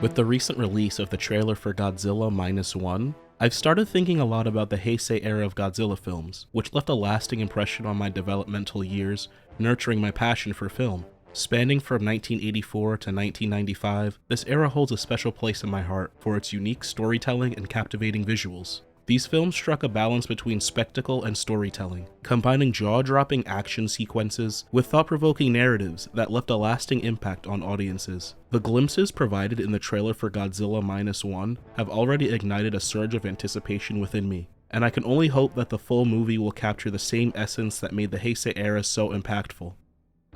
With the recent release of the trailer for Godzilla Minus One, I've started thinking a lot about the Heisei Era of Godzilla films, which left a lasting impression on my developmental years, nurturing my passion for film. Spanning from 1984 to 1995, this era holds a special place in my heart for its unique storytelling and captivating visuals. These films struck a balance between spectacle and storytelling, combining jaw-dropping action sequences with thought-provoking narratives that left a lasting impact on audiences. The glimpses provided in the trailer for Godzilla Minus One have already ignited a surge of anticipation within me, and I can only hope that the full movie will capture the same essence that made the Heisei era so impactful.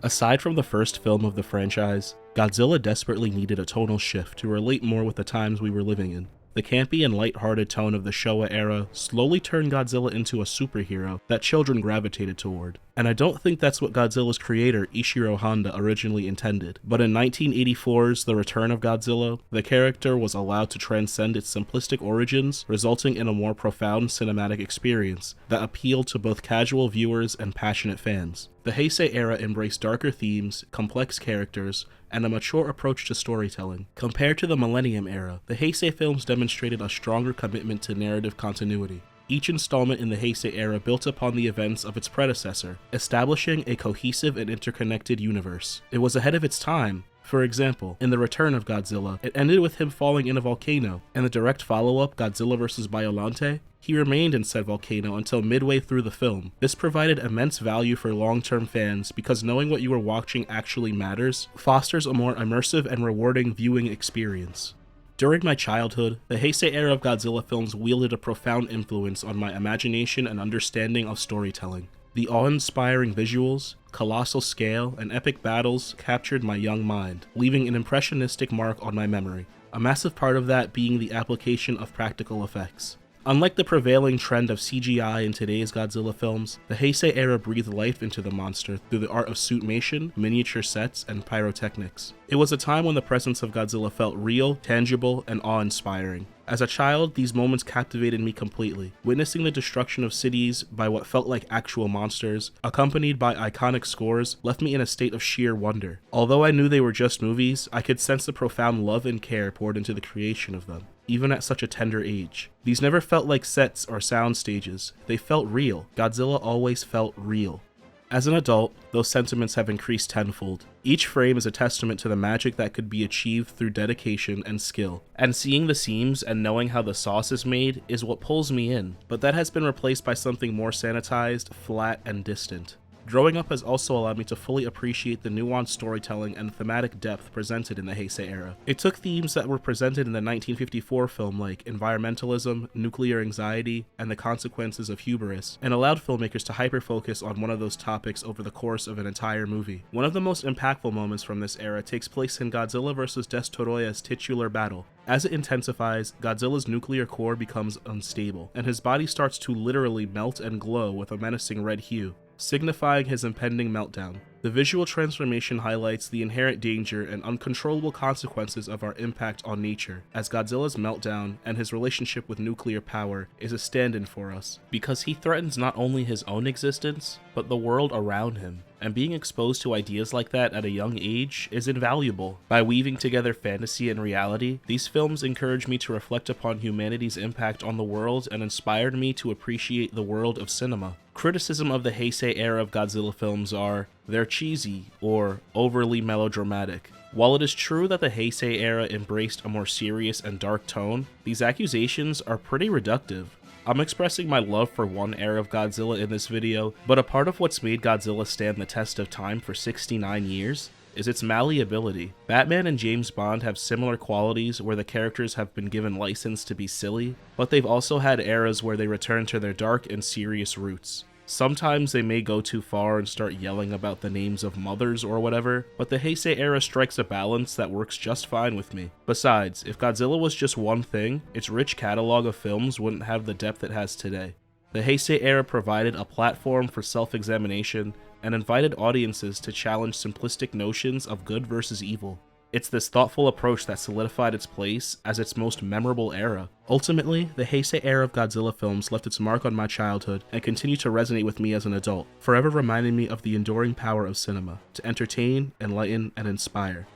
Aside from the first film of the franchise, Godzilla desperately needed a tonal shift to relate more with the times we were living in. The campy and light-hearted tone of the Showa era slowly turned Godzilla into a superhero that children gravitated toward. And I don't think that's what Godzilla's creator Ishiro Honda originally intended. But in 1984's The Return of Godzilla, the character was allowed to transcend its simplistic origins, resulting in a more profound cinematic experience that appealed to both casual viewers and passionate fans. The Heisei era embraced darker themes, complex characters, and a mature approach to storytelling. Compared to the Millennium era, the Heisei films demonstrated a stronger commitment to narrative continuity. Each installment in the Heisei era built upon the events of its predecessor, establishing a cohesive and interconnected universe. It was ahead of its time. For example, in The Return of Godzilla, it ended with him falling in a volcano. In the direct follow-up, Godzilla vs. Biollante, he remained in said volcano until midway through the film. This provided immense value for long-term fans because knowing what you are watching actually matters, fosters a more immersive and rewarding viewing experience. During my childhood, the Heisei era of Godzilla films wielded a profound influence on my imagination and understanding of storytelling. The awe-inspiring visuals, colossal scale, and epic battles captured my young mind, leaving an impressionistic mark on my memory, a massive part of that being the application of practical effects. Unlike the prevailing trend of CGI in today's Godzilla films, the Heisei era breathed life into the monster through the art of suitmation, miniature sets, and pyrotechnics. It was a time when the presence of Godzilla felt real, tangible, and awe-inspiring. As a child, these moments captivated me completely. Witnessing the destruction of cities by what felt like actual monsters, accompanied by iconic scores, left me in a state of sheer wonder. Although I knew they were just movies, I could sense the profound love and care poured into the creation of them, even at such a tender age. These never felt like sets or sound stages. They felt real. Godzilla always felt real. As an adult, those sentiments have increased tenfold. Each frame is a testament to the magic that could be achieved through dedication and skill. And seeing the seams and knowing how the sauce is made is what pulls me in, but that has been replaced by something more sanitized, flat, and distant. Growing up has also allowed me to fully appreciate the nuanced storytelling and thematic depth presented in the Heisei era. It took themes that were presented in the 1954 film like environmentalism, nuclear anxiety, and the consequences of hubris, and allowed filmmakers to hyper-focus on one of those topics over the course of an entire movie. One of the most impactful moments from this era takes place in Godzilla vs. Destoroyah's titular battle. As it intensifies, Godzilla's nuclear core becomes unstable, and his body starts to literally melt and glow with a menacing red hue, signifying his impending meltdown. The visual transformation highlights the inherent danger and uncontrollable consequences of our impact on nature, as Godzilla's meltdown and his relationship with nuclear power is a stand-in for us, because he threatens not only his own existence, but the world around him. And being exposed to ideas like that at a young age is invaluable. By weaving together fantasy and reality, these films encourage me to reflect upon humanity's impact on the world and inspired me to appreciate the world of cinema. Criticism of the Heisei era of Godzilla films are, they're cheesy or overly melodramatic. While it is true that the Heisei era embraced a more serious and dark tone, these accusations are pretty reductive. I'm expressing my love for one era of Godzilla in this video, but a part of what's made Godzilla stand the test of time for 69 years is its malleability. Batman and James Bond have similar qualities where the characters have been given license to be silly, but they've also had eras where they return to their dark and serious roots. Sometimes they may go too far and start yelling about the names of mothers or whatever, but the Heisei era strikes a balance that works just fine with me. Besides, if Godzilla was just one thing, its rich catalog of films wouldn't have the depth it has today. The Heisei era provided a platform for self-examination and invited audiences to challenge simplistic notions of good versus evil. It's this thoughtful approach that solidified its place as its most memorable era. Ultimately, the Heisei era of Godzilla films left its mark on my childhood and continue to resonate with me as an adult, forever reminding me of the enduring power of cinema to entertain, enlighten, and inspire.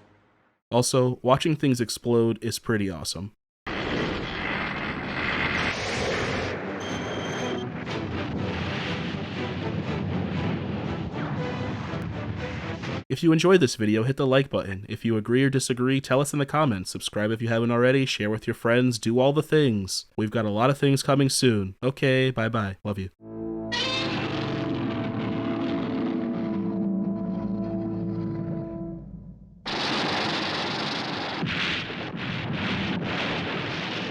Also, watching things explode is pretty awesome. If you enjoyed this video, hit the like button. If you agree or disagree, tell us in the comments. Subscribe if you haven't already, share with your friends, do all the things. We've got a lot of things coming soon. Okay, bye-bye. Love you.